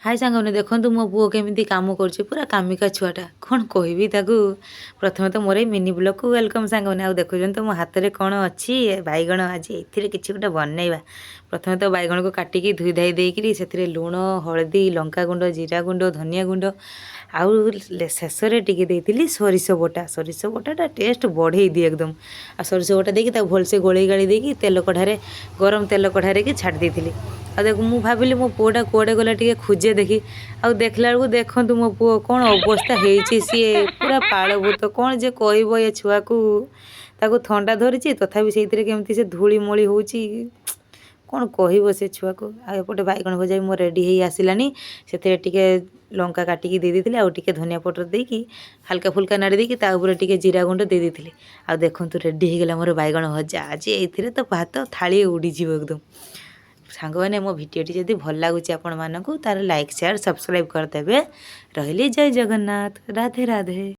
हाय सांगने देखो मो पुओ केमी कम कर पूरा कामिका छुआटा कौन कहबी ताकू। प्रथम तो मोर मिनी ब्लॉग को वेलकम सांगने आ देखुन तो मो हाथ में कौन अच्छी बैगण आज ये किसी गोटे बनइबा। प्रथम तो बैगण को काटिकी धोई धाई देकरी से लुण हलदी लंका गुंड जीरा गुंड धनिया गुंड आउ शेष टी सोरिष बटाटा टेस्ट बढ़े दिए एकदम। आ सोरिष बटा देकी भलसे गोले गाड़ी देकी तेल कढ़ारे गरम तेल कढ़ारे की छाड़ देती। आ देख मु भाविली मो पुओटा कुआडे गला टिके खोजे देखी आ देखला बेलू देखु मो पुओ कौन अवस्था होती सी पूरा पालभूत कौन जे कहब ये छुआ को ताको थंडा धरी तथापि से केमती से धूलीमूली होची कौन कहब से छुआ को। आएपटे बैगण भजा भी मो रेडी हो आसलानी से टिके लंका काटिकी दे देती आउ टिके धनिया पटर देकी हल्का फुल्का नाड़ी देकी ता ऊपर टिके जीरा गुंड दे देती। आ देखंतु रेडी हो गला मोर बैगण भजा आज ये तो भात थाली उड़ीजी एकदम। सांग मैंने मो भिडियोटी जदि भल लगुच आपण मानक तार लाइक शेयर सब्सक्राइब करदेवे। रही जय जगन्नाथ राधे राधे।